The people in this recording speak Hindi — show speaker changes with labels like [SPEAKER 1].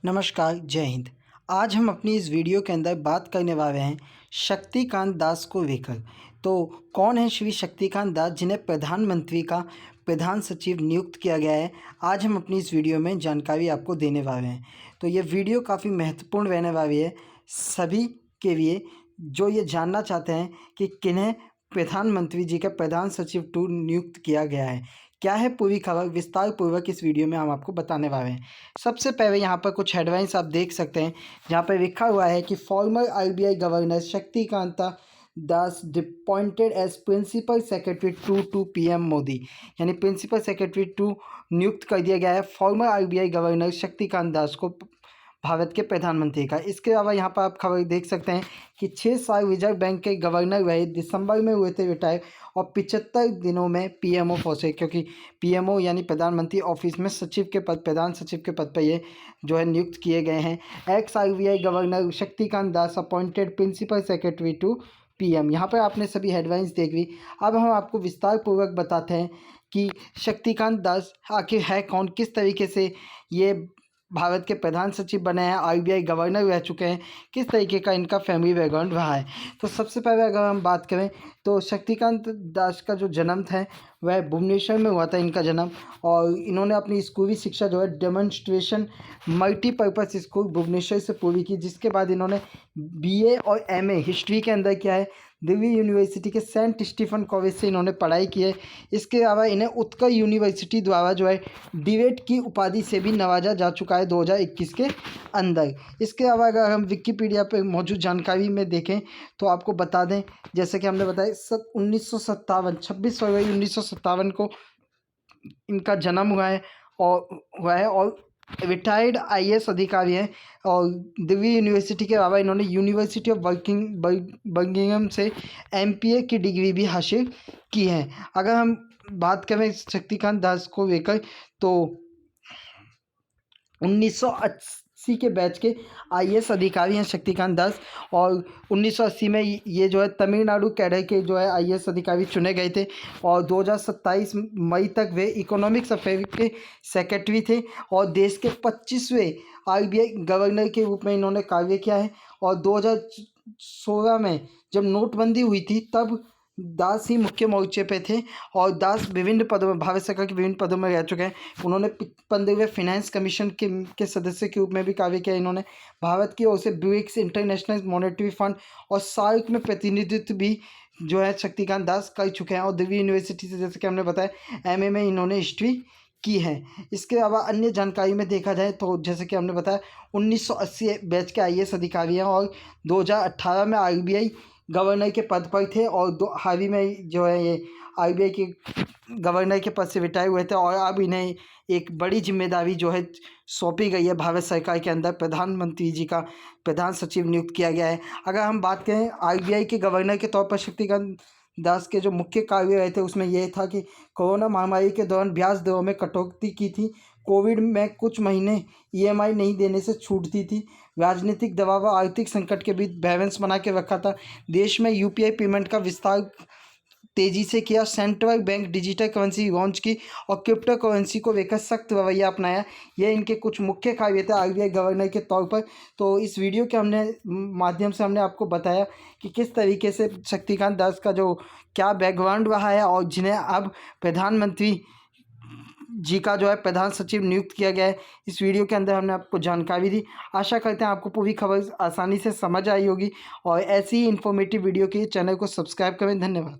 [SPEAKER 1] नमस्कार, जय हिंद। आज हम अपनी इस वीडियो के अंदर बात करने वाले हैं शक्तिकांत दास को लेकर। तो कौन है श्री शक्तिकांत दास जिन्हें प्रधानमंत्री का प्रधान सचिव नियुक्त किया गया है? आज हम अपनी इस वीडियो में जानकारी आपको देने वाले हैं। तो ये वीडियो काफ़ी महत्वपूर्ण रहने वाली है सभी के लिए जो ये जानना चाहते हैं कि किन्हें प्रधानमंत्री जी का प्रधान सचिव टू नियुक्त किया गया है। क्या है पूरी खबर, विस्तार पूर्वक इस वीडियो में हम आपको बताने वाले हैं। सबसे पहले यहाँ पर कुछ हेडलाइंस आप देख सकते हैं जहाँ पर लिखा हुआ है कि former RBI governor Shaktikanta Das appointed as principal secretary to PM Modi, यानी प्रिंसिपल सेक्रेटरी टू नियुक्त कर दिया गया है former RBI governor Shaktikanta Das को भारत के प्रधानमंत्री का। इसके अलावा यहाँ पर आप खबर देख सकते हैं कि 6 साल रिजर्व बैंक के गवर्नर रहे, दिसंबर में हुए थे रिटायर और 75 दिनों में पीएमओ पहुँचे, क्योंकि पीएमओ यानी प्रधानमंत्री ऑफिस में सचिव के पद, प्रधान सचिव के पद पर ये जो है नियुक्त किए गए हैं। Ex RBI governor Shaktikanta Das appointed principal secretary to PM. यहाँ पर आपने सभी हेडलाइंस देख ली। अब हम आपको विस्तार पूर्वक बताते हैं कि शक्तिकांत दास आखिर है कौन, किस तरीके से ये भारत के प्रधान सचिव बने हैं, आरबीआई गवर्नर रह चुके हैं, किस तरीके का इनका फैमिली बैकग्राउंड रहा है। तो सबसे पहले अगर हम बात करें तो शक्तिकांत दास का जो जन्म था वह भुवनेश्वर में हुआ था इनका जन्म, और इन्होंने अपनी स्कूली शिक्षा जो है डेमोन्स्ट्रेशन मल्टीपर्पज़ स्कूल भुवनेश्वर से पूरी की, जिसके बाद इन्होंने बीए और एमए हिस्ट्री के अंदर किया है दिल्ली यूनिवर्सिटी के सेंट स्टीफन कॉलेज से इन्होंने पढ़ाई की है। इसके अलावा इन्हें उत्कल यूनिवर्सिटी द्वारा जो है डीवेट की उपाधि से भी नवाजा जा चुका है 2021 के अंदर। इसके अलावा अगर हम विकिपीडिया पर मौजूद जानकारी में देखें तो आपको बता दें, जैसे कि हमने बताया 1957 26 फरवरी 1957 को इनका जन्म हुआ है और रिटायर्ड आईएएस अधिकारी हैं। और दिल्ली यूनिवर्सिटी के अलावा इन्होंने यूनिवर्सिटी ऑफ बर्मिंघम से एमपीए की डिग्री भी हासिल की है। अगर हम बात करें शक्तिकांत दास को लेकर तो 1980 के बैच के आईएएस अधिकारी हैं शक्तिकांत दास, और 1980 में ये जो है तमिलनाडु कैडर के जो है आईएएस अधिकारी चुने गए थे, और 2027 मई तक वे इकोनॉमिक्स अफेयर के सेक्रेटरी थे और देश के 25वें आरबीआई गवर्नर के रूप में इन्होंने कार्य किया है। और 2016 में जब नोटबंदी हुई थी तब दास ही मुख्य मोर्चे पे थे, और दास विभिन्न पदों में, भारत सरकार के विभिन्न पदों में रह चुके हैं। उन्होंने 15वें फाइनेंस कमीशन के सदस्य के रूप में भी कार्य किया। इन्होंने भारत की ओर से ब्रिक्स, इंटरनेशनल मॉनेटरी फंड और सार्क में प्रतिनिधित्व भी जो है शक्तिकांत दास कर चुके हैं। और दिल्ली यूनिवर्सिटी से, जैसे कि हमने बताया, एमए में इन्होंने हिस्ट्री की है। इसके अलावा अन्य जानकारी में देखा जाए तो जैसे कि हमने बताया 1980 बैच के आईएएस अधिकारी हैं और 2018 में आरबीआई गवर्नर के पद पर थे, और हाल ही में जो है ये आरबीआई के गवर्नर के पद से रिटायर हुए थे, और अब इन्हें एक बड़ी जिम्मेदारी जो है सौंपी गई है भारत सरकार के अंदर, प्रधानमंत्री जी का प्रधान सचिव नियुक्त किया गया है। अगर हम बात करें आरबीआई के गवर्नर के तौर पर शक्तिकांत दास के जो मुख्य कार्य रहे थे उसमें यह था कि कोरोना महामारी के दौरान ब्याज दरों में कटौती की थी, कोविड में कुछ महीने ईएमआई नहीं देने से छूट दी थी, राजनीतिक दबाव व आर्थिक संकट के बीच बैलेंस बना के रखा था, देश में यूपीआई पेमेंट का विस्तार तेजी से किया, central bank digital currency launch की और क्रिप्टो करेंसी को लेकर सख्त रवैया अपनाया। ये इनके कुछ मुख्य कार्य थे आरबीआई गवर्नर के तौर पर। तो इस वीडियो के माध्यम से हमने आपको बताया कि किस तरीके से शक्तिकांत दास का जो क्या बैकग्राउंड रहा है और जिन्हें अब प्रधानमंत्री जी का जो है प्रधान सचिव नियुक्त किया गया है। इस वीडियो के अंदर हमने आपको जानकारी दी। आशा करते हैं आपको पूरी खबर आसानी से समझ आई होगी, और ऐसी ही इन्फॉर्मेटिव वीडियो के लिए चैनल को सब्सक्राइब करें। धन्यवाद।